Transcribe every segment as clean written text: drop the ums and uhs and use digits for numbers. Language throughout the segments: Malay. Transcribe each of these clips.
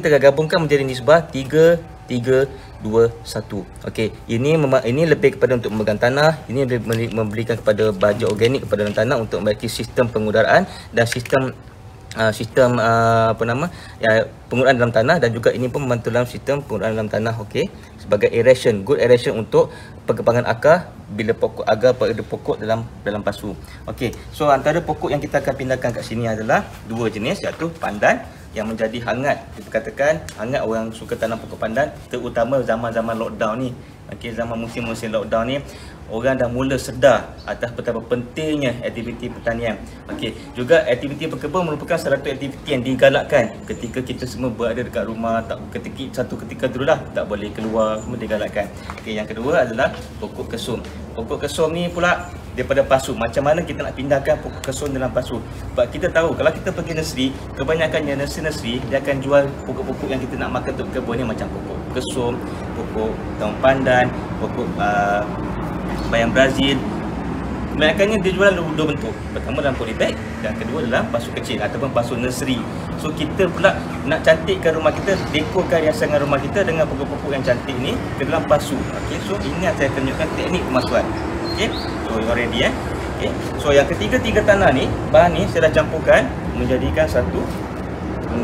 kita gabungkan menjadi nisbah 3, 3, 2, 1. Okey, ini lebih kepada untuk memegang tanah, ini memberikan kepada baja organik kepada dalam tanah untuk memiliki sistem pengudaraan dan sistem penggunaan dalam tanah, dan juga ini pun membantu dalam sistem penggunaan dalam tanah. Okey, sebagai aeration, good aeration untuk perkembangan akar bila pokok dalam pasu. Okey, so antara pokok yang kita akan pindahkan kat sini adalah dua jenis, iaitu pandan yang menjadi hangat. Kita katakan hangat, orang suka tanam pokok pandan, terutama zaman-zaman lockdown ni. Okey, zaman musim-musim lockdown ni, orang dah mula sedar atas betapa pentingnya aktiviti pertanian. Okey, juga aktiviti berkebun merupakan salah satu aktiviti yang digalakkan ketika kita semua berada dekat rumah. Satu ketika dululah tak boleh keluar, semua digalakkan. Okey, yang kedua adalah pokok kesum. Pokok kesum ni pula daripada pasu. Macam mana kita nak pindahkan pokok kesum dalam pasu? Sebab kita tahu kalau kita pergi nursery, kebanyakannya nursery dia akan jual pokok-pokok yang kita nak makan untuk berkebun ni, macam pokok kesum, pokok daun pandan, pokok bayam Brazil. Kebanyakannya dia jual dua bentuk. Pertama dalam polybag, dan kedua dalam pasu kecil ataupun pasu nursery. So kita pula nak cantikkan rumah kita, dekorkan hiasan rumah kita dengan pokok-pokok yang cantik ni ke dalam pasu. Okey, so ini saya akan tunjukkan teknik pemasuan. Okey, so you ready Okey, so yang ketiga tanah ni, bahan ni saya dah campurkan menjadikan satu,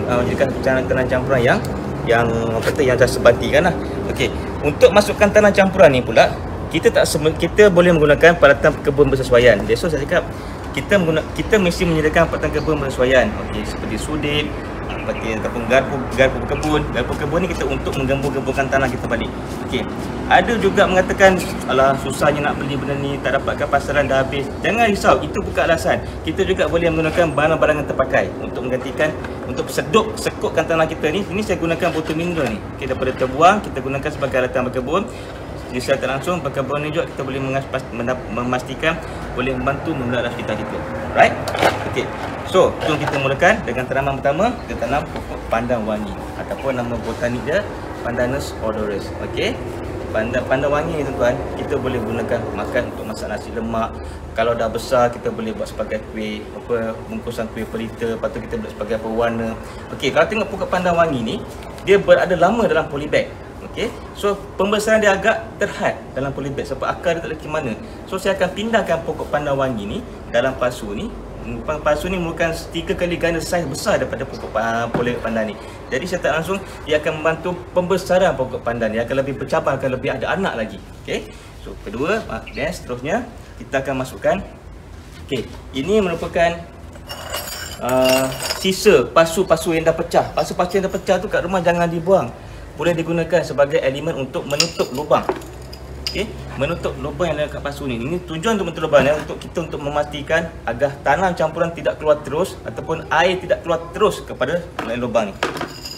menjadikan tanah campuran yang dah sebatikan lah. Okey, untuk masukkan tanah campuran ni pula, kita boleh menggunakan peralatan kebun bersesuaian. So saya cakap kita mesti menyediakan peralatan kebun bersesuaian. Okey, seperti sudip, ataupun garpu kebun. Garpu kebun ni kita untuk menggembur-gemburkan tanah kita balik. Okey, ada juga mengatakan, alah susahnya nak beli benda ni, tak dapatkan pasaran, dah habis. Jangan risau, itu bukan alasan. Kita juga boleh menggunakan barang-barang yang terpakai untuk menggantikan, untuk sekutkan tanah kita ni. Ini saya gunakan botol mineral ni. Okey, daripada terbuang kita gunakan sebagai alatan berkebun. Jadi secara tak langsung perkebun ni juga kita boleh memastikan boleh membantu memelihara sekitar kita. Right? Okey. So, jom kita mulakan dengan tanaman pertama. Kita tanam pokok pandan wangi, ataupun nama botanik dia Pandanus odorus. Okey. Pandan wangi ni tuan-tuan, kita boleh gunakan makan untuk masak nasi lemak. Kalau dah besar kita boleh buat sebagai kuih, bungkusan kuih pelita, lepas tu kita buat sebagai pewarna. Okey, kalau tengok pokok pandan wangi ni, dia berada lama dalam polybag. Okey, so pembesaran dia agak terhad dalam polybag sebab akar dia tak lagi mana. So saya akan pindahkan pokok pandan wangi ni dalam pasu ni. Pasu ni merupakan 3 kali ganda saiz besar daripada pokok pandan ni. Jadi saya tak langsung dia akan membantu pembesaran pokok pandan. Dia akan lebih bercabang, akan lebih ada anak lagi. Okey. So kedua, dan seterusnya kita akan masukkan. Okey, ini merupakan sisa pasu-pasu yang dah pecah. Pasu-pasu yang dah pecah tu kat rumah jangan dibuang. Boleh digunakan sebagai elemen untuk menutup lubang. Okey, menutup lubang yang ada kat pasu ni. Ini tujuan untuk menutup lubang ni untuk memastikan agar tanam campuran tidak keluar terus ataupun air tidak keluar terus kepada lubang ni.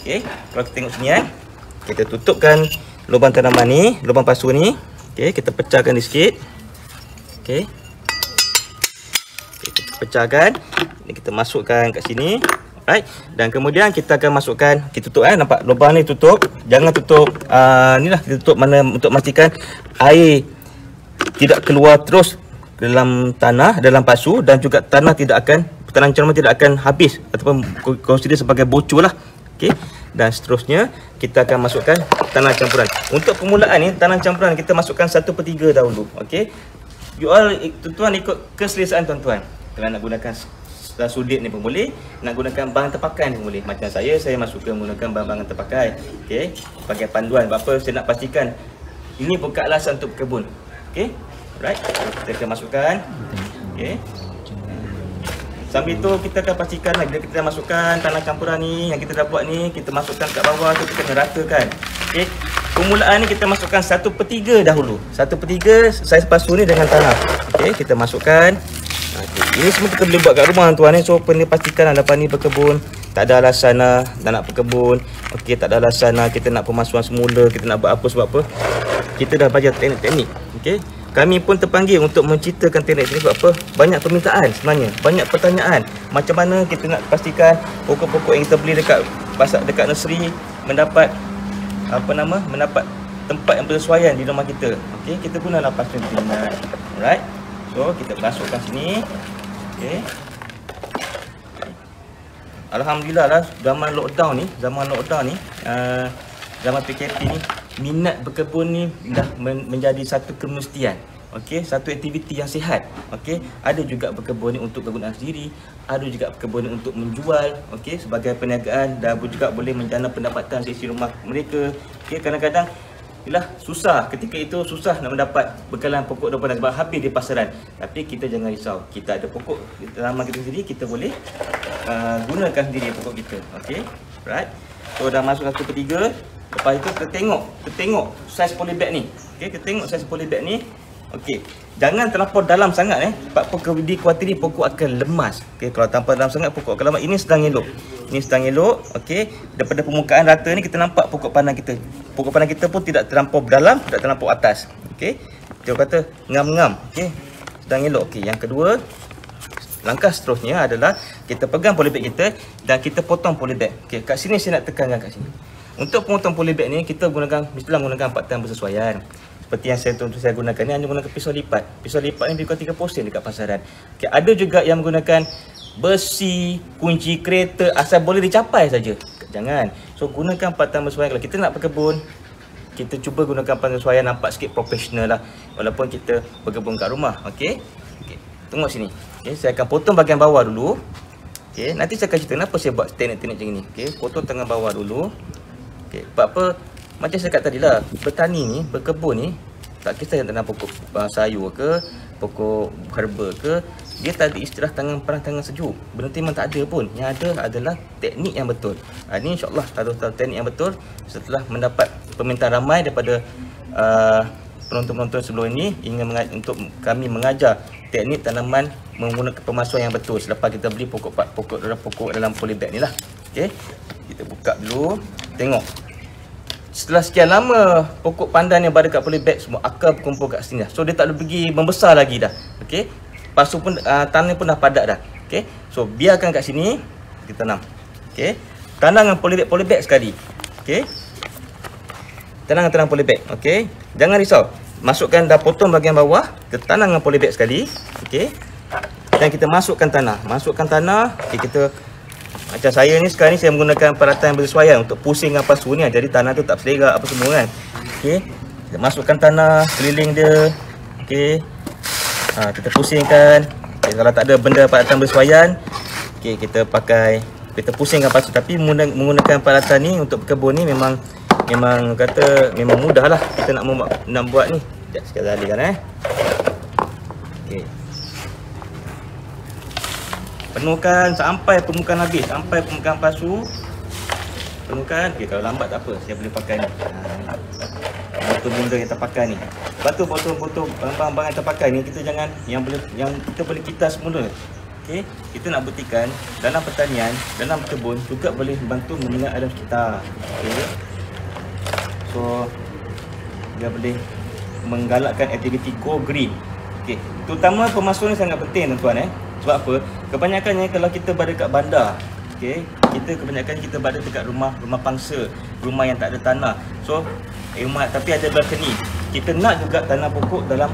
Okey, kalau kita tengok sini kita tutupkan lubang tanaman ni, lubang pasu ni. Okey, kita pecahkan dia sikit. Okey. Kita pecahkan. Ini kita masukkan kat sini. Right. Dan kemudian kita akan masukkan, kita tutup nampak lubang ni tutup. Jangan tutup inilah kita tutup mana untuk memastikan air tidak keluar terus ke dalam tanah, dalam pasu, dan juga tanah campuran tidak akan habis ataupun consider sebagai bocor lah. Okey. Dan seterusnya kita akan masukkan tanah campuran. Untuk permulaan ni tanah campuran kita masukkan 1/3 dahulu. Okey. You all tuan-tuan ikut keselesaan tuan-tuan. Kalau nak gunakan sudip ni pun boleh, nak gunakan bahan terpakai ni pun boleh. Macam saya masukkan menggunakan bahan-bahan terpakai. Okey, sebagai panduan. Sebab apa? Saya nak pastikan ini bukan alasan untuk berkebun. Okey, right. Kita akan masukkan. Okey. Sambil tu kita akan pastikan bila kita dah masukkan tanah campuran ni yang kita dah buat ni, kita masukkan kat bawah tu, kita kena ratakan. Okey. Permulaan ni kita masukkan 1/3 dahulu. 1/3 saiz pasu ni dengan tanah. Okey, kita masukkan. Ini semua kita boleh buat kat rumah tuan ni. So perlu pastikan lepas ni berkebun, tak ada alasan tak nak berkebun. Okey, tak ada alasan kita nak pemasuan semula, kita nak buat apa sebab apa. Kita dah belajar teknik-teknik. Okey. Kami pun terpanggil untuk menceritakan teknik ini sebab apa? Banyak permintaan sebenarnya, banyak pertanyaan. Macam mana kita nak pastikan pokok-pokok yang kita beli dekat nursery mendapat mendapat tempat yang bersesuaian di rumah kita. Okey, kita gunalah pasu peminat. Alright. So kita masukkan sini. Okey. Alhamdulillah lah, zaman lockdown ni, zaman PKP ni, minat berkebun ni dah menjadi satu kemestian. Okey, satu aktiviti yang sihat. Okey, ada juga berkebun ni untuk kegunaan sendiri, ada juga berkebun ni untuk menjual, okey, sebagai perniagaan, dan juga boleh menjana pendapatan sisi rumah mereka. Okey, kadang-kadang ialah susah, ketika itu susah nak mendapat bekalan pokok daripada sebab habis di pasaran. Tapi kita jangan risau, kita ada pokok tanaman kita sendiri, kita boleh gunakan sendiri pokok kita. Okey, right. So dah masuk 1/3. Lepas itu kita tengok saiz polybag ni. Okey, kita tengok saiz polybag ni. Okey, jangan terlampau dalam sangat sebab pokok dikuatiri pokok akan lemas. Okey, kalau tanpa dalam sangat pokok akan lemas. Ini sedang elok. Okey, daripada permukaan rata ni kita nampak pokok pandan kita. Pokok pandan kita pun tidak terlampau dalam, tidak terlampau atas. Okey, kita kata ngam-ngam. Okey, sedang elok. Okey, yang kedua, langkah seterusnya adalah kita pegang polybag kita dan kita potong polybag. Okey, kat sini saya nak tekankan kat sini. Untuk memotong polybag ni kita mestilah menggunakan patan bersesuaian. Seperti yang saya gunakan ni hanya menggunakan pisau lipat. Pisau lipat ni lebih kurang 30 sen dekat pasaran. Okey, ada juga yang menggunakan besi, kunci kereta, asal boleh dicapai saja. Jangan. So gunakan patan bersesuaian. Kalau kita nak berkebun, kita cuba gunakan patan bersesuaian, nampak sikit profesional lah walaupun kita berkebun kat rumah. Okey. Okey, tengok sini. Okey, saya akan potong bahagian bawah dulu. Okey, nanti saya akan cerita kenapa saya buat teknik-teknik macam ni. Okey, potong tengah bawah dulu. Okey, sebab apa? Macam saya kata tadi lah, bertani ni, berkebun ni, tak kisah yang tanam pokok sayur ke, pokok herba ke, dia tak ada istilah tangan panas, tangan sejuk. Benda tu memang tak ada pun. Yang ada adalah teknik yang betul. Ini insyaAllah tahu teknik yang betul setelah mendapat permintaan ramai daripada penonton-penonton sebelum ini ingin untuk kami mengajar teknik tanaman menggunakan pemasukan yang betul selepas kita beli pokok dalam polybag ni lah. Okey, kita buka dulu, tengok. Setelah sekian lama pokok pandan yang berada kat polybag semua akar berkumpul kat sini dah. So dia tak boleh pergi membesar lagi dah. Okey, pasu pun tanah pun dah padat dah. Okey, so biarkan kat sini kita tanam. Okey, tanam dengan polybag sekali. Okey, tanam polybag. Okey, jangan risau, masukkan, dah potong bahagian bawah, kita tanam dengan polybag sekali. Okey, dan kita masukkan tanah. Okey, kita macam saya ni sekarang ni saya menggunakan peralatan yang bersesuaian untuk pusingkan pasu ni, jadi tanah tu tak berserak apa semua kan. Okey, kita masukkan tanah keliling dia. Okey, kita pusingkan. Okay, kalau tak ada benda peralatan bersesuaian, okey, kita pusingkan pasu. Tapi menggunakan peralatan ni untuk berkebun ni memang mudah lah. Kita nak buat ni. Sekejap sekali kan okey, penuhkan sampai permukaan habis, sampai permukaan pasu. Penuhkan. Okey, kalau lambat tak apa, saya boleh pakai ni. Botol-botol yang terpakai ni. Botol-botol barang-barang yang terpakai ni kita jangan yang kita boleh kitas semula. Okey, kita nak buktikan dalam pertanian, dalam kebun juga boleh membantu meminat alam sekitar. Okey. So dia boleh menggalakkan aktiviti go green. Okey, terutama pemasukan ni sangat penting tuan-tuan Sebab apa? Kebanyakannya kalau kita berada kat bandar, okey, kebanyakan kita berada dekat rumah pangsa, rumah yang tak ada tanah. So, tapi ada balkoni. Kita nak juga tanam pokok dalam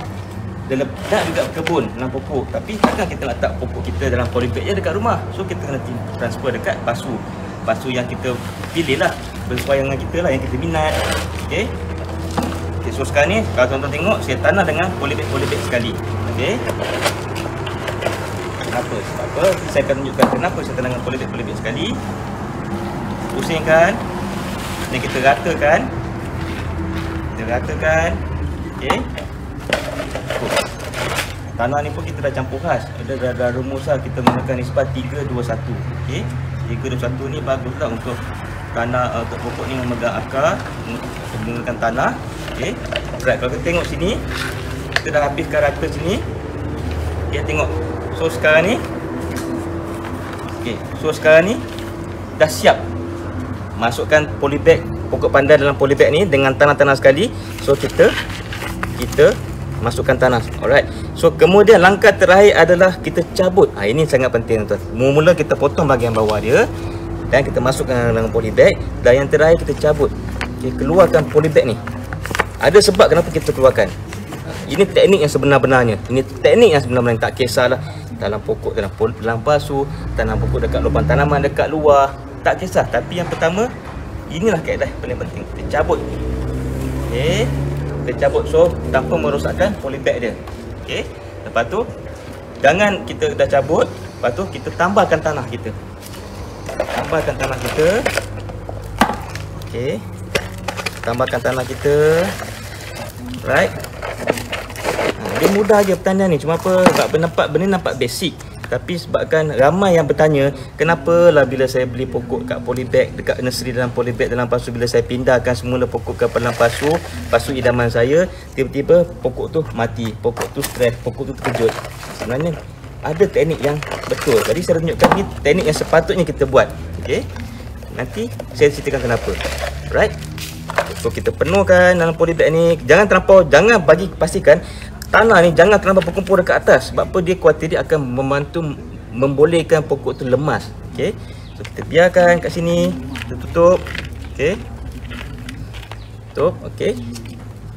nak juga berkebun tanam pokok. Tapi takkan kita letak pokok kita dalam polybag je dekat rumah. So, kita kena transfer dekat pasu yang kita pilih lah, bersesuaian dengan kita lah, yang kita minat. Okey. Okay, so sekarang ni kalau tuan-tuan tengok, saya tanam dengan polybag sekali. Okey. Kenapa? Sebab apa? Saya akan tunjukkan kenapa saya tanam dengan polybag sekali. Pusingkan. Ni kita ratakan. Okey. Tanah ni pun kita dah campur khas. Dah rumus lah, kita menggunakan nisbah 3-2-1. Okey. 3-2-1 ni baguslah untuk tanah, untuk pokok ni memegang akar, menggunakan tanah. Okey. Alright, kalau kita tengok sini, kita dah habiskan rata sini. Okey, tengok. So sekarang ni dah siap. Masukkan polybag, pokok pandan dalam polybag ni dengan tanah-tanah sekali. So kita masukkan tanah. Alright. So kemudian langkah terakhir adalah kita cabut. Ini sangat penting tuan. Mula-mula kita potong bahagian bawah dia dan kita masukkan dalam polybag, dan yang terakhir kita cabut. Okey, keluarkan polybag ni. Ada sebab kenapa kita keluarkan. Ini teknik yang sebenar-benarnya. Ini teknik yang sebenar-benarnya. Tak kisahlah dalam pokok, dalam pasu, tanam pokok dekat lubang tanaman, dekat luar, tak kisah. Tapi yang pertama, inilah kaedah yang paling penting. Kita cabut. Okey. Kita cabut so tanpa merosakkan polybag dia. Okey. Lepas tu jangan kita dah cabut, lepas tu kita tambahkan tanah kita. Tambahkan tanah kita. Okey. Tambahkan tanah kita. Right. Dia mudah je pertanyaan ni. Cuma apa? Sebab benda nampak basic. Tapi sebabkan ramai yang bertanya, kenapa lah bila saya beli pokok kat polybag, dekat nursery dalam polybag, dalam pasu, bila saya pindahkan semula pokok ke dalam pasu idaman saya, tiba-tiba pokok tu mati, pokok tu stres, pokok tu terkejut. Sebenarnya ada teknik yang betul. Jadi saya tunjukkan ni teknik yang sepatutnya kita buat. Okey. Nanti saya ceritakan kenapa. Right? So kita penuhkan dalam polybag ni. Jangan terlampau, jangan pastikan tanah ni jangan terlampau berkumpul dekat atas. Sebab apa? Dia khawatir dia akan membantu membolehkan pokok tu lemas. Okey. So kita biarkan kat sini, kita tutup. Okey. Tutup, okey.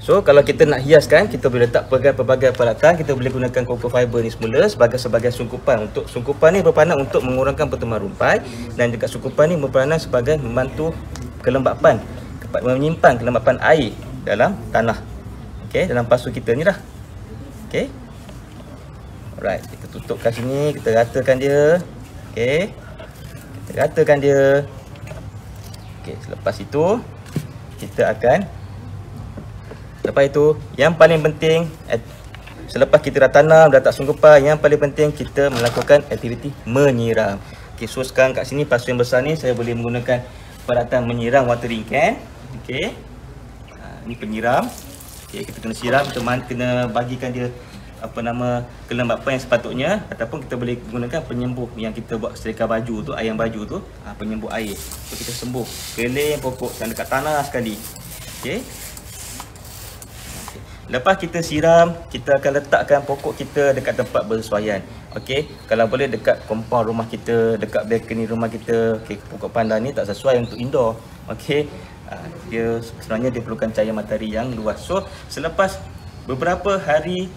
So kalau kita nak hiaskan, kita boleh letak pelbagai peralatan. Kita boleh gunakan coco fiber ni semula sebagai sungkupan. Untuk sungkupan ni berperanan untuk mengurangkan pertumbuhan rumpai, dan juga sungkupan ni berperanan sebagai membantu kelembapan, menyimpan kelembapan air dalam tanah. Okey, dalam pasu kita ni lah. Okey. Alright, kita tutup kat sini, kita ratakan dia. Okey. Kita ratakan dia. Okey, selepas itu kita akan, lepas itu yang paling penting, selepas kita dah tanam, dah tak sungkupan, yang paling penting kita melakukan aktiviti menyiram. Okey, so sekarang kat sini pasu yang besar ni saya boleh menggunakan peralatan menyiram watering can. Okey. Ni penyiram. Okey, kita kena siram, kita kena bagikan dia kelembapan yang sepatutnya, ataupun kita boleh gunakan penyembuh yang kita buat setrika baju tu, ayam baju tu, penyembuh air. So kita sembuh keliling pokok dan dekat tanah sekali. Okey. Lepas kita siram, kita akan letakkan pokok kita dekat tempat bersesuaian. Okey, kalau boleh dekat kompon rumah kita, dekat balkoni rumah kita. Okey, pokok pandan ni tak sesuai untuk indoor. Okey. Dia sebenarnya dia perlukan cahaya matahari yang luas. So selepas beberapa hari,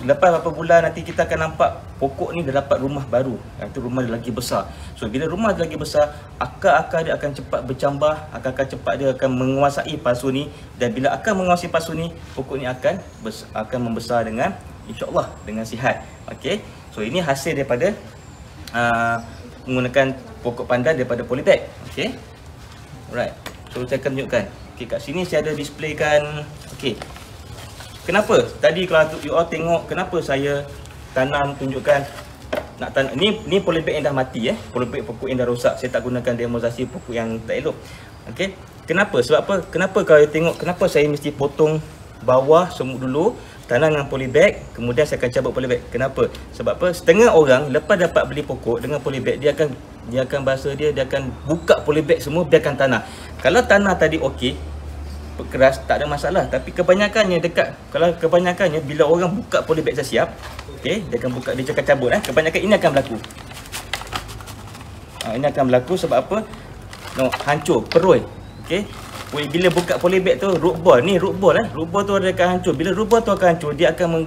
lepas beberapa bulan, nanti kita akan nampak pokok ni dah dapat rumah baru. Itu rumah dia lagi besar. So bila rumah dia lagi besar, akar-akar dia akan cepat bercambah, akar-akar cepat dia akan menguasai pasu ni, dan bila akan menguasai pasu ni, pokok ni akan membesar dengan, insya-Allah, dengan sihat. Okey. So ini hasil daripada menggunakan pokok pandan daripada polybag. Okey. Alright. So saya akan tunjukkan. Okey, kat sini saya ada displaykan. Okey. Kenapa? Tadi kalau you all tengok kenapa saya tanam, tunjukkan nak tanam ni polybag yang dah mati, polybag pokok yang dah rosak. Saya tak gunakan demonstrasi pokok yang tak elok. Okey. Kenapa? Sebab apa? Kenapa kalau you tengok kenapa saya mesti potong bawah semut dulu, tanam dengan polybag, kemudian saya akan cabut polybag. Kenapa? Sebab apa? Setengah orang lepas dapat beli pokok dengan polybag, dia akan bahasa dia akan buka polybag semua, biarkan tanah. Kalau tanah tadi okey, keras, tak ada masalah. Tapi kebanyakannya bila orang buka polybag dah siap, okey, dia akan buka, dia cakap cabut. Kebanyakan ini akan berlaku. Ini akan berlaku sebab apa? Hancur, perui. Okey. Bila buka polybag tu, root ball root ball tu akan hancur. Bila root ball tu akan hancur, dia akan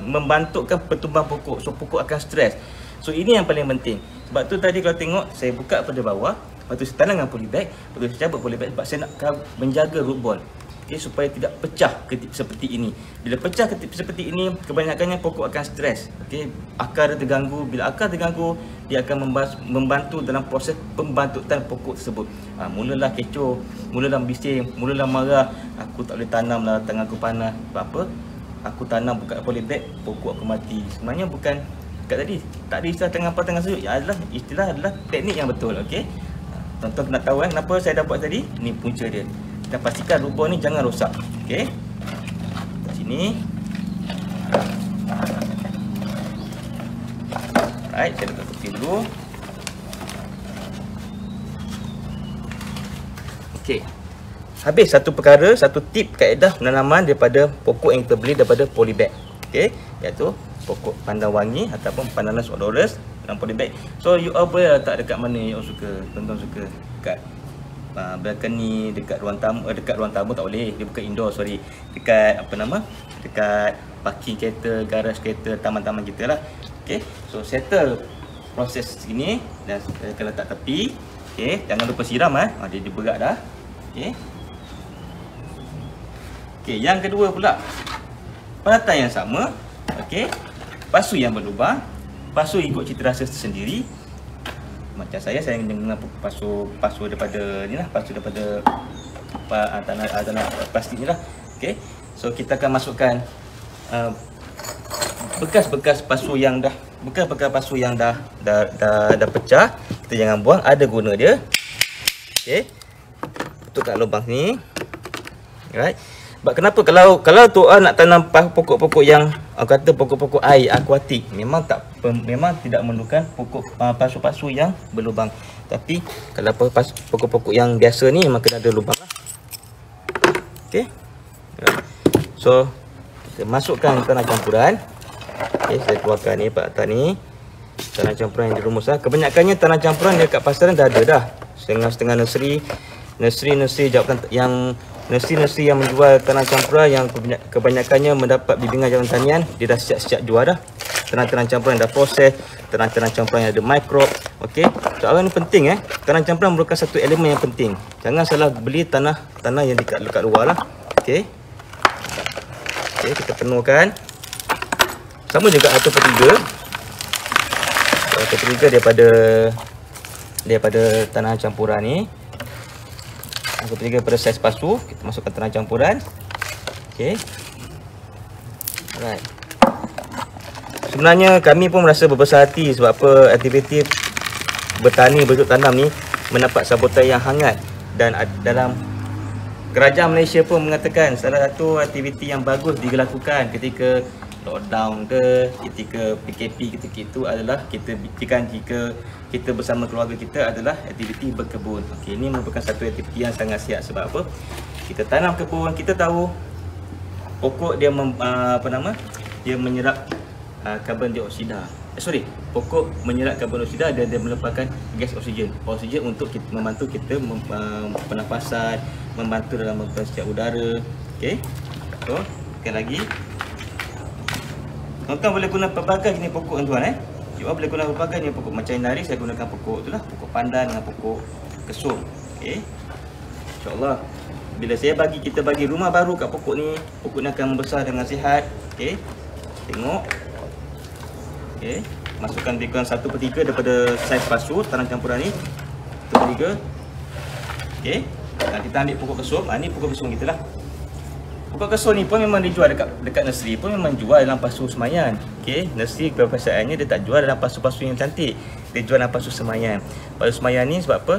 membantukkan pertumbuhan pokok. So pokok akan stres. So ini yang paling penting. Sebab tu tadi kalau tengok, saya buka pada bawah, lepas tu saya tanam dengan polybag, lepas tu saya cabut polybag sebab saya nak menjaga root ball. Okay, supaya tidak pecah seperti ini. Bila pecah seperti ini, kebanyakannya pokok akan stres. Okay, akar dia terganggu. Bila akar terganggu, dia akan membantu dalam proses pembantutan pokok tersebut. Mulalah kecoh, mulalah bising, mulalah marah. Aku tak boleh tanam lah, tangan aku panas. Sebab apa? Aku tanam buka polybag, pokok aku mati. Sebenarnya bukan kat tadi, tak ada istilah tangan apa tangan sejuk. Istilah adalah teknik yang betul. Okey. Tuan-tuan nak tahu kenapa saya dah buat tadi? Ni punca dia. Kita pastikan root ball ni jangan rosak. Okey. Kat sini. Alright, saya letak tepi dulu. Okey. Habis satu perkara, satu tip kaedah penanaman daripada pokok yang kita beli daripada polybag. Okey, iaitu pokok pandan wangi ataupun Pandanus odorus dalam polybag. So you all boleh letak dekat mana you all suka. Tuan-tuan suka dekat balkoni, dekat ruang tamu tak boleh, dia bukan indoor, sorry. Dekat dekat parking kereta, garaj kereta, taman-taman kita lah. Okey, so settle proses sini dan kita letak tepi. Okey, jangan lupa siram dia berat dah. Okey. Okey, yang kedua pula, peralatan yang sama. Okey, pasu yang berlubang, pasu ikut cita rasa tersendiri. Macam saya guna pasu daripada ni lah, pasu daripada tanah plastik ni lah. Okey, so kita akan masukkan bekas-bekas pasu yang dah pecah. Kita jangan buang, ada guna dia. Okey, tutup kat lubang ni. Alright. Sebab kenapa kalau tuan nak tanam pokok-pokok yang kata pokok-pokok air akuatik, memang tidak memerlukan pasu-pasu yang berlubang. Tapi kalau pokok-pokok yang biasa ni memang kena ada lubang lah. Okey. So kita masukkan tanah campuran. Okey, saya keluarkan ni peralatan ni. Tanah campuran yang dirumuskan. Kebanyakannya tanah campuran dekat pasaran dah ada dah. Setengah-setengah nursery yang menjual tanah campuran yang kebanyakannya mendapat bimbingan jalan tanian, dia dah siap-siap jual dah. Tanah campuran dah proses, tanah campuran yang ada microbe. Okey, soalan ni penting Tanah campuran merupakan satu elemen yang penting. Jangan salah beli tanah yang dekat luar lah. Okey. Okey, kita penuhkan. Sama juga 1/3. 1/3 daripada tanah campuran ni. 1/3 pada saiz pasu, kita masukkan tanah campuran. Okey. Alright. Sebenarnya kami pun merasa berbesar hati sebab apa, aktiviti bertani bercocok tanam ni mendapat sambutan yang hangat, dan dalam kerajaan Malaysia pun mengatakan salah satu aktiviti yang bagus dilakukan ketika lockdown ketika PKP ketika itu adalah kita fikirkan jika kita bersama keluarga kita adalah aktiviti berkebun. Okey, ini merupakan satu aktiviti yang sangat sihat. Sebab apa? Kita tanam kebun, kita tahu pokok dia dia menyerap karbon dioksida. Pokok menyerap karbon dioksida dan dia melepaskan gas oksigen. Oksigen untuk membantu kita pernafasan, membantu dalam mempersiap udara. Okey. So, sekali lagi, tuan-tuan boleh guna pelbagai jenis pokok tuan-tuan Juga boleh guna pelbagai jenis pokok. Macam yang hari saya gunakan pokok itulah, pokok pandan dengan pokok kesum. Okey. InsyaAllah bila kita bagi rumah baru kat pokok ni akan membesar dengan sihat. Okey. Tengok. Okey, masukkan lebih kurang 1/3 daripada saiz pasu tanah campuran ni. 1/3. Okey. Kita ambil pokok kesum. Ni pokok kesum kita lah. Pokok kesum ni pun memang dijual dekat nursery pun memang jual dalam pasu semayan. Okey, nursery kebiasaannya dia tak jual dalam pasu-pasu yang cantik. Dia jual dalam pasu semayan. Pasu semayan ni sebab apa?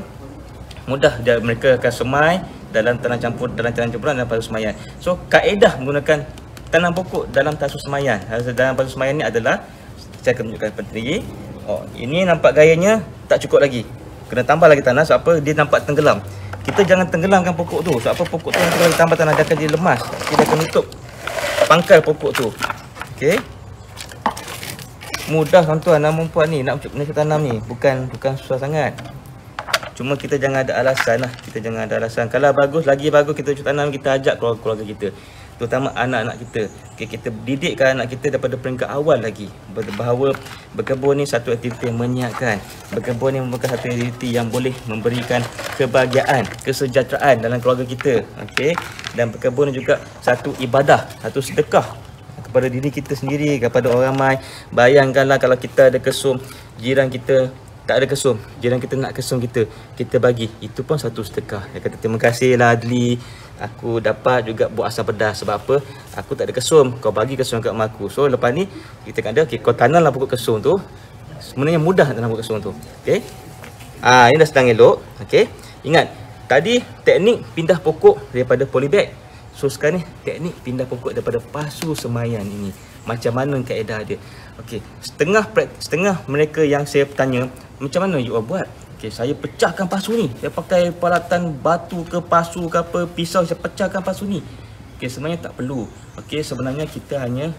Mudah mereka akan semai dalam tanah campuran dan pasu semayan. So, kaedah menggunakan tanam pokok dalam pasu semayan. Dalam pasu semayan ni adalah, saya akan tunjukkan lagi. Ini nampak gayanya tak cukup lagi. Kena tambah lagi tanah sebab apa? Dia nampak tenggelam. Kita jangan tenggelamkan pokok tu. Sebab apa? Pokok tu yang kalau ditambah tanah dia akan jadi lemas. Dia akan nutup pangkal pokok tu. Okey. Mudah tuan-tuan dan puan ni nak tanam ni. Bukan susah sangat. Cuma kita jangan ada alasan lah. Kita jangan ada alasan. Kalau bagus, lagi bagus kita cocok tanam, kita ajak keluarga kita. Terutama anak-anak kita. Okay, kita didikkan anak kita daripada peringkat awal lagi bahawa berkebun ni satu aktiviti yang menyihatkan. Berkebun ni merupakan satu aktiviti yang boleh memberikan kebahagiaan, kesejahteraan dalam keluarga kita. Okey, dan berkebun ni juga satu ibadah, satu sedekah kepada diri kita sendiri, kepada orang ramai. Bayangkanlah kalau kita ada kesum, jiran kita tak ada kesum, jiran kita nak kesum kita bagi, itu pun satu sedekah. Dia kata terima kasih lah Adli, aku dapat juga buat asam pedas. Sebab apa? Aku tak ada kesum, kau bagi kesum kat mak aku. So lepas ni kita kata okay, kau tanamlah pokok kesum tu. Sebenarnya mudah tanam pokok kesum tu. Okey. Ini dah sedang elok. Okey. Ingat tadi teknik pindah pokok daripada polybag. So sekarang ni teknik pindah pokok daripada pasu semayan ini. Macam mana kaedah dia? Okey, setengah mereka yang saya tanya, macam mana you all buat? Okey, saya pecahkan pasu ni. Saya pakai peralatan batu ke pasu ke apa, pisau, saya pecahkan pasu ni. Okey, sebenarnya tak perlu. Okey, sebenarnya kita hanya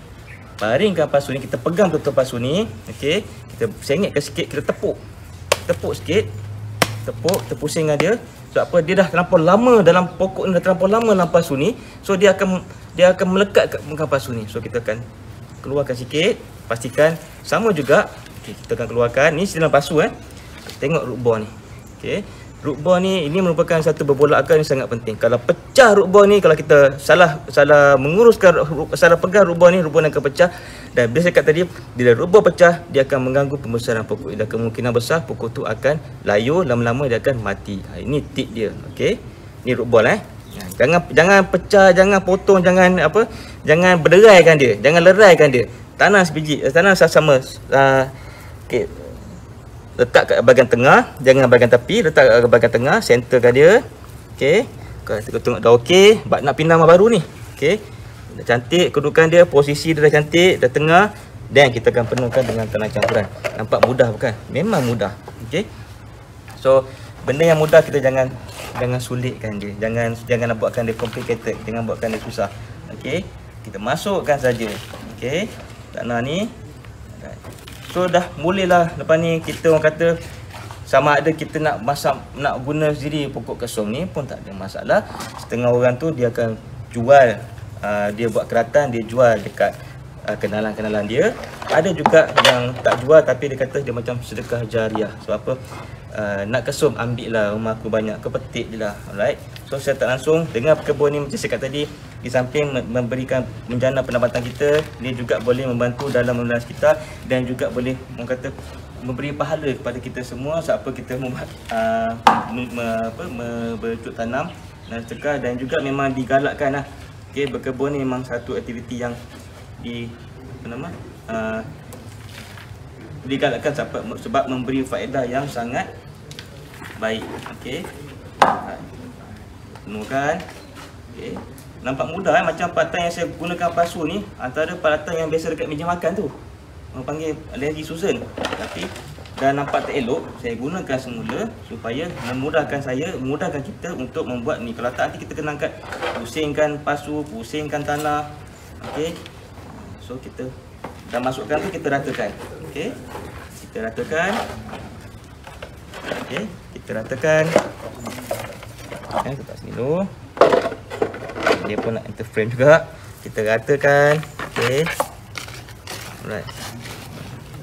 baringkan pasu ni, kita pegang betul pasu ni. Okey, kita sengitkan sikit, kita tepuk sikit. Tepuk pusing dengan dia. Sebab apa? Dia dah terlampau lama dalam pokok ni, dah terlampau lama dalam pasu ni. So dia akan melekat kat muka pasu ni. So kita akan keluarkan sikit, pastikan sama juga. Okey, kita akan keluarkan ni dalam pasu Tengok root ball ni. Okey. Root ball ni, ini merupakan satu berbolak akar yang sangat penting. Kalau pecah root ball ni, kalau kita salah menguruskan, salah pegang root ball ni, root ball akan pecah. Dan bila saya kata tadi, bila root ball pecah, dia akan mengganggu pembesaran pokok. Dan kemungkinan besar pokok tu akan layu, lama-lama dia akan mati. Ini tip dia. Okey. Ni root ball Jangan pecah, jangan potong, jangan berderaikan dia, jangan leraikan dia. Tanam sebiji, tanam sama. Okey. Letak kat bahagian tengah, jangan bahagian tepi, letak kat bahagian tengah, centerkan dia. Okey. Kalau kita tengok dah okey, nak pindah rumah baru ni. Okey. Dah cantik kedudukan dia, posisi dia dah cantik, dah tengah, dan kita akan penuhkan dengan tanah campuran. Nampak mudah bukan? Memang mudah. Okey. So, benda yang mudah kita jangan sulitkan dia. Jangan nak buatkan dia complicated, jangan buatkan dia susah. Okey. Kita masukkan saja. Okey. Tanah ni. So dah mulalah lepas ni kita orang kata sama ada kita nak masak, nak guna sendiri pokok kesum ni pun tak ada masalah. Setengah orang tu dia akan jual, dia buat keratan, dia jual dekat kenalan-kenalan dia. Ada juga yang tak jual tapi dia kata dia macam sedekah jariah. Sebab apa? Nak kesum, ambil lah, rumah aku banyak, kau petik je lah. Alright. So saya tak langsung dengan kebun ni macam saya kata tadi, di samping memberikan menjana pendapatan kita, dia juga boleh membantu dalam memeras kita dan juga boleh orang kata memberi pahala kepada kita semua siapa kita membuat bercocok tanam dan sedekah, dan juga memang digalakkan lah. Okey, berkebun ni memang satu aktiviti yang digalakkan sebab memberi faedah yang sangat baik. Okey. Penuhkan. Okey. Nampak mudah macam peralatan yang saya gunakan pasu ni antara peralatan yang biasa dekat meja makan tu. Orang panggil Lazy Susan. Tapi dah nampak tak elok, saya gunakan semula supaya memudahkan kita untuk membuat ni. Kalau tak nanti kita kena angkat, pusingkan pasu, pusingkan tanah. Okey. So kita dah masukkan tu, kita ratakan. Okey. Kita ratakan. Okey, kita ratakan. Kita letak sini dulu. Dia pun nak interframe juga. Kita ratakan. Okey. Alright.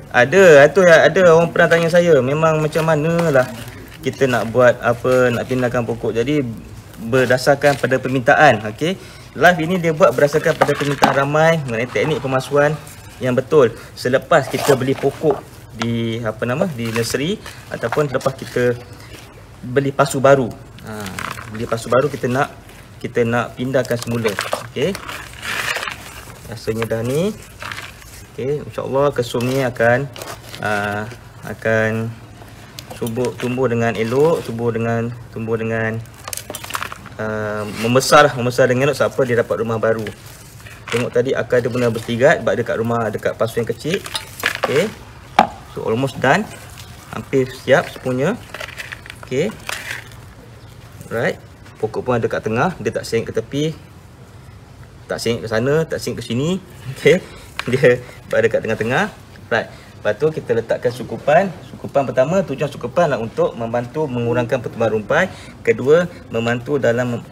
Ada orang pernah tanya saya, memang macam manalah kita nak buat apa, nak pindahkan pokok. Jadi berdasarkan pada permintaan. Okey. Live ini dia buat berdasarkan pada permintaan ramai mengenai teknik pemasuan yang betul. Selepas kita beli pokok di di nursery ataupun selepas kita beli pasu baru. Beli pasu baru kita nak pindahkan semula. Okey. Rasanya dah ni. Okey, insya-Allah kesum ni akan tumbuh dengan elok, tumbuh dengan membesar dengan elok siapa dia dapat rumah baru. Tengok tadi akar dia benar bertigat sebab dekat pasu yang kecil. Okey. So almost done. Hampir siap sepunya. Okey. Right. Pokok pun ada kat tengah, dia tak sengit ke tepi. Tak sengit ke sana, tak sengit ke sini. Okey. Dia berada kat tengah-tengah. Right. Lepas tu kita letakkan sukupan. Sukupan pertama, tujuan sukupan adalah untuk membantu mengurangkan pertumbuhan rumpai. Kedua, membantu dalam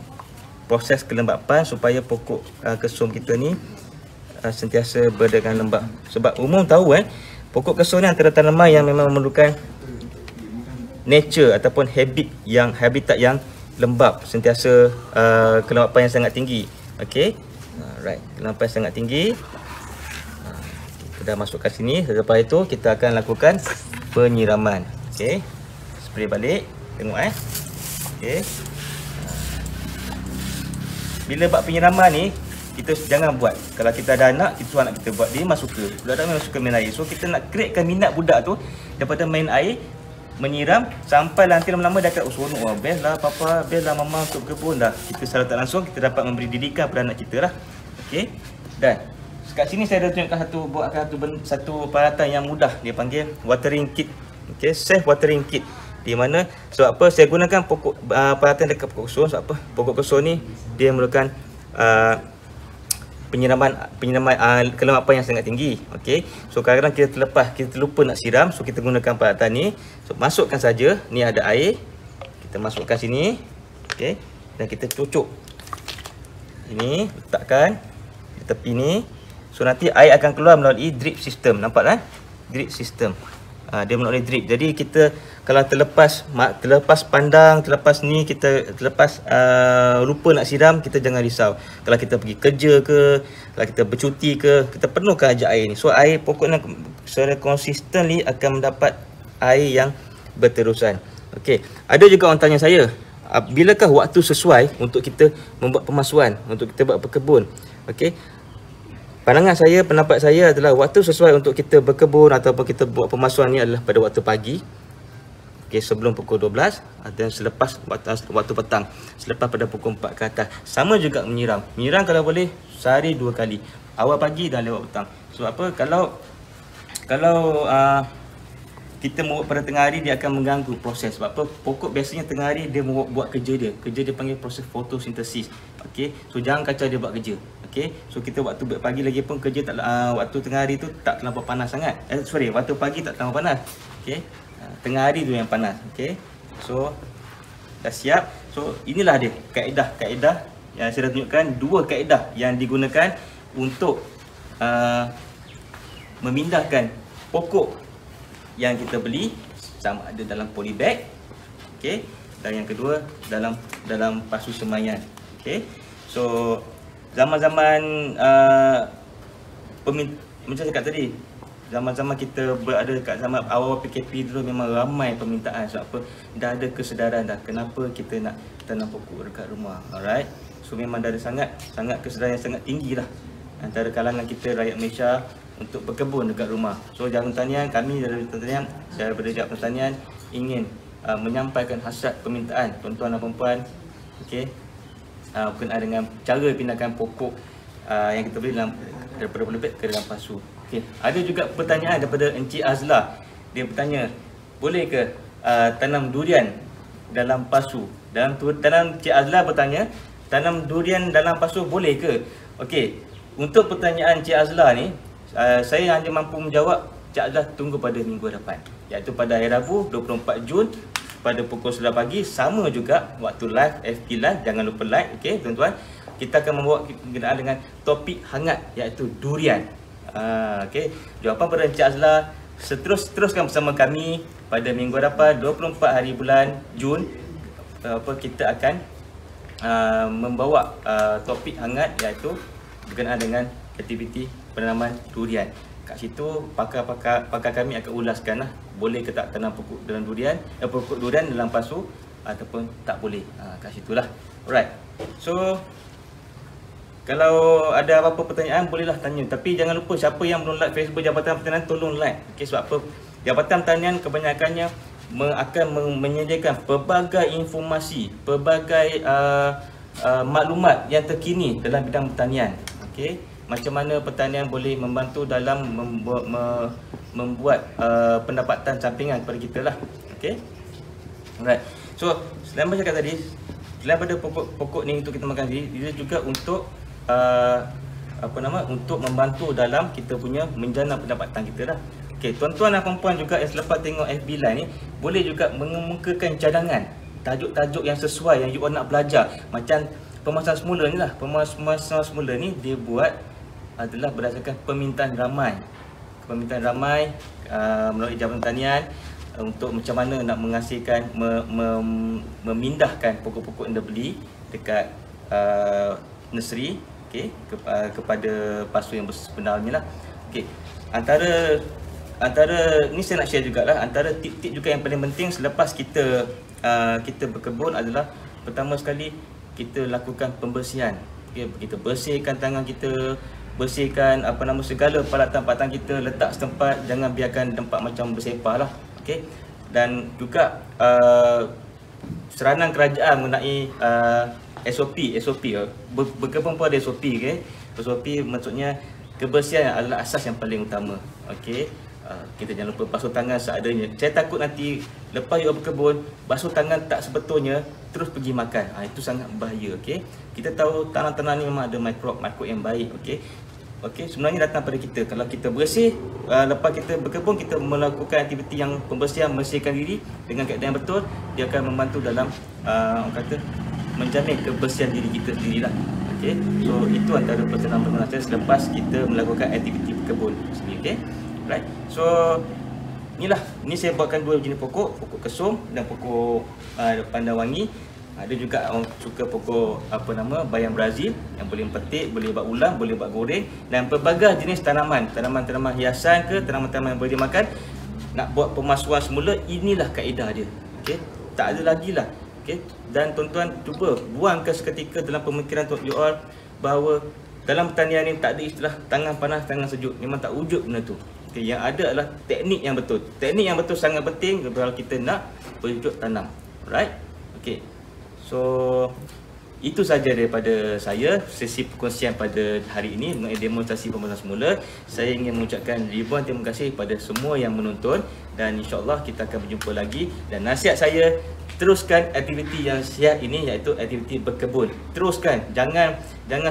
proses kelembapan supaya pokok kesum kita ni sentiasa berada dengan lembap. Sebab umum tahu pokok kesum ni antara tanaman yang memang memerlukan nature ataupun habitat yang lembap, sentiasa kelembapan yang sangat tinggi. Okey. Right, kelembapan yang sangat tinggi. Kita dah masukkan sini. Selepas itu kita akan lakukan penyiraman. Okey. Spray balik. Tengok Okey. Bila buat penyiraman ni, kita jangan buat. Kalau kita ada anak, kita suruh anak kita buat. Dia memang suka. Budak memang suka main air. So kita nak createkan minat budak tu daripada main air, menyiram sampai nanti lama-lama dia akan seronok. Best lah papa, best lah mama untuk kebun dah. Kita secara tak langsung kita dapat memberi didikan kepada anak kita lah. Okey. Dan kat sini saya dah tunjukkan satu peralatan yang mudah, dia panggil watering kit. Okey, safe watering kit. Di mana sebab apa saya gunakan peralatan dekat pokok kesum. Sebab apa? Pokok kesum ni dia memerlukan penyiraman kelembapan yang sangat tinggi. Okey. So kadang-kadang kita terlupa nak siram, so kita gunakan peralatan ni. So masukkan saja, ni ada air. Kita masukkan sini. Okey. Dan kita cucuk. Ini letakkan di tepi ni. So nanti air akan keluar melalui drip system. Nampak kan? Drip system. Dia melalui drip. Jadi kita kalau terlepas pandang, terlepas ni, kita terlepas lupa nak siram, kita jangan risau. Kalau kita pergi kerja ke, kalau kita bercuti ke, kita perlukan aja air ni. So air pokoknya secara konsisten akan mendapat air yang berterusan. Okey, ada juga orang tanya saya, bilakah waktu sesuai untuk kita membuat pemasuan, untuk kita buat berkebun? Okey. Pandangan saya, pendapat saya adalah waktu sesuai untuk kita berkebun ataupun kita buat pemasuan ni adalah pada waktu pagi. Okey, sebelum pukul 12 dan selepas waktu petang, selepas pada pukul 4 ke atas. Sama juga menyiram. Menyiram kalau boleh sehari 2 kali. Awal pagi dan lewat petang. So apa, kalau kita membuat pada tengah hari, dia akan mengganggu proses. Sebab apa? Pokok biasanya tengah hari dia buat kerja dia. Kerja dia panggil proses fotosintesis. Okey. So jangan kacau dia buat kerja. Okey. So kita waktu pagi lagi pun kerja tak waktu tengah hari tu tak terlampau panas sangat. Waktu pagi tak terlampau panas. Okey. Tengah hari tu yang panas. Okey. So dah siap. So inilah dia kaedah yang saya dah tunjukkan, 2 kaedah yang digunakan untuk memindahkan pokok yang kita beli, sama ada dalam polybag, okey, dan yang kedua dalam pasu semaian. Okey. So zaman-zaman macam saya cakap tadi, zaman-zaman kita berada kat zaman awal PKP dulu, memang ramai permintaan. Sebab apa? Dah ada kesedaran dah kenapa kita nak tanam pokok dekat rumah. Alright. So memang dah ada sangat kesedaran yang sangat tinggi lah antara kalangan kita rakyat Malaysia untuk berkebun dekat rumah. So Jabatan Pertanian, kami dari Pertanian, saya daripada Jabatan Pertanian ingin menyampaikan hasrat permintaan tuan-tuan dan puan-puan, okey, berkenaan dengan cara pindahkan pokok yang kita beli daripada polybag ke dalam pasu. Okey, ada juga pertanyaan daripada Encik Azla. Dia bertanya, boleh ke tanam durian dalam pasu? Encik Azla bertanya, tanam durian dalam pasu boleh ke? Okey, untuk pertanyaan Encik Azla ni, saya hanya mampu menjawab Cik Azlah tunggu pada minggu depan, iaitu pada hari Rabu 24 Jun pada pukul 9 pagi. Sama juga waktu live, FB live, jangan lupa like. Okey tuan-tuan, kita akan membawa berkenaan dengan topik hangat iaitu durian. Okey, jawapan pada Encik Azlah, teruskan bersama kami pada minggu depan 24 hari bulan Jun. Kita akan membawa topik hangat iaitu berkenaan dengan aktiviti penanaman durian. Kat situ pakar kami akan ulaskan lah, boleh ke tak tanam pokok durian dalam pasu ataupun tak boleh. Kat situlah. Alright. So kalau ada apa-apa pertanyaan bolehlah tanya, tapi jangan lupa siapa yang belum like Facebook Jabatan Pertanian tolong like. Okey, sebab apa? Jabatan Pertanian kebanyakannya akan menyediakan pelbagai informasi, pelbagai maklumat yang terkini dalam bidang pertanian. Okey, macam mana pertanian boleh membantu dalam membuat pendapatan sampingan kepada kita lah. Okey. Alright. So, selain macam cakap tadi, selain pada pokok ni untuk kita makan sendiri, dia juga untuk untuk membantu dalam kita punya menjana pendapatan kita lah. Okey, tuan-tuan dan puan-puan juga yang selepas tengok FB Live ni, boleh juga mengemukakan cadangan tajuk-tajuk yang sesuai yang you all nak belajar. Macam pemasaran semula ni lah. Pemasaran semula ni dia buat adalah berdasarkan permintaan ramai melalui Jabatan Pertanian untuk macam mana nak menghasilkan memindahkan pokok-pokok yang dah beli dekat nursery, okey, kepada pasu yang benar ni lah. Okey, antara ni saya nak share jugalah, antara tip-tip juga yang paling penting selepas kita berkebun adalah, pertama sekali kita lakukan pembersihan. Okey, kita bersihkan tangan kita, bersihkan segala peralatan-peralatan kita, letak setempat, jangan biarkan tempat macam bersepah lah. Okey, dan juga seranan kerajaan mengenai SOP berkebun pun ada SOP. Okey, SOP maksudnya kebersihan adalah asas yang paling utama. Okey, kita jangan lupa basuh tangan seadanya. Saya takut nanti lepas you berkebun, basuh tangan tak sebetulnya, terus pergi makan. Itu sangat bahaya. Okey, kita tahu tanah-tanah ni memang ada mikrob yang baik. Okey, Okey, sebenarnya datang pada kita. Kalau kita bersih, lepas kita berkebun, kita melakukan aktiviti yang pembersihan, membersihkan diri dengan keadaan yang betul, dia akan membantu dalam orang kata menjamin kebersihan diri kita sendirilah. Okey, so itu antara pertenang-pertenang saya selepas kita melakukan aktiviti berkebun sendiri. Okey, right. So ini saya buatkan dua jenis pokok, pokok kesum dan pokok pandan wangi. Ada juga orang suka pokok bayam Brazil yang boleh petik, boleh buat ulam, boleh buat goreng, dan pelbagai jenis tanaman hiasan ke tanaman-tanaman yang boleh dimakan. Nak buat pemasuan semula, inilah kaedah dia. Okey, tak ada lagi lah. Okey, dan tuan-tuan cuba buangkan seketika dalam pemikiran you all bahawa dalam pertanian ni tak ada istilah tangan panas, tangan sejuk. Memang tak wujud benda tu. Okey, yang ada adalah teknik yang betul. Teknik yang betul sangat penting kalau kita nak berwujud tanam. Alright? Okey. So itu saja daripada saya sesi perkongsian pada hari ini mengenai demonstrasi pembuatan semula. Saya ingin mengucapkan ribuan terima kasih kepada semua yang menonton dan insya-Allah kita akan berjumpa lagi. Dan nasihat saya, teruskan aktiviti yang sihat ini, iaitu aktiviti berkebun. Teruskan, jangan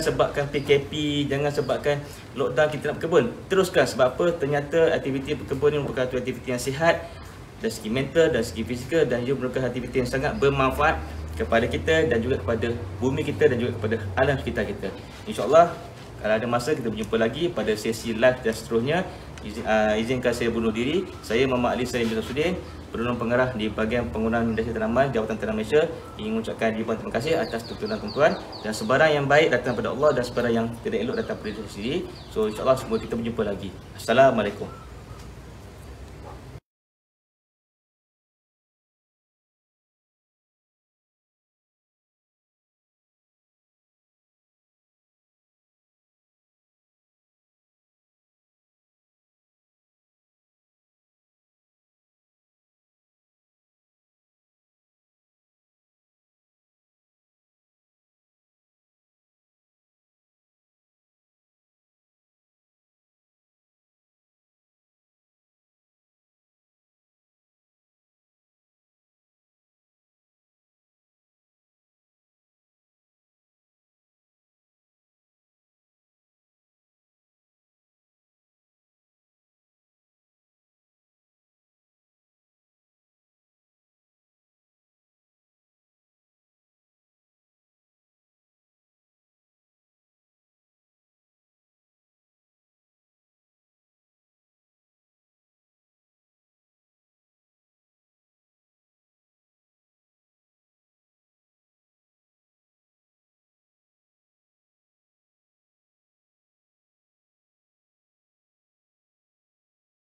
sebabkan PKP, jangan sebabkan lockdown kita nak berkebun. Teruskan, sebab apa? Ternyata aktiviti berkebun ini merupakan aktiviti yang sihat dari segi mental, dari segi fizikal, dan ia merupakan aktiviti yang sangat bermanfaat kepada kita dan juga kepada bumi kita dan juga kepada alam sekitar kita. InsyaAllah kalau ada masa kita berjumpa lagi pada sesi live dan seterusnya. Izinkan saya bunuh diri. Saya Muhammad Ali Salim bin Sudin, Penolong Pengarah di bahagian penggunaan industri tanaman Jabatan Tanah Malaysia, ingin mengucapkan ribuan terima kasih atas tuntunan tuan-tuan, dan sebarang yang baik datang daripada Allah dan sebarang yang tidak elok datang daripada diri sendiri. So insyaAllah semua kita berjumpa lagi. Assalamualaikum.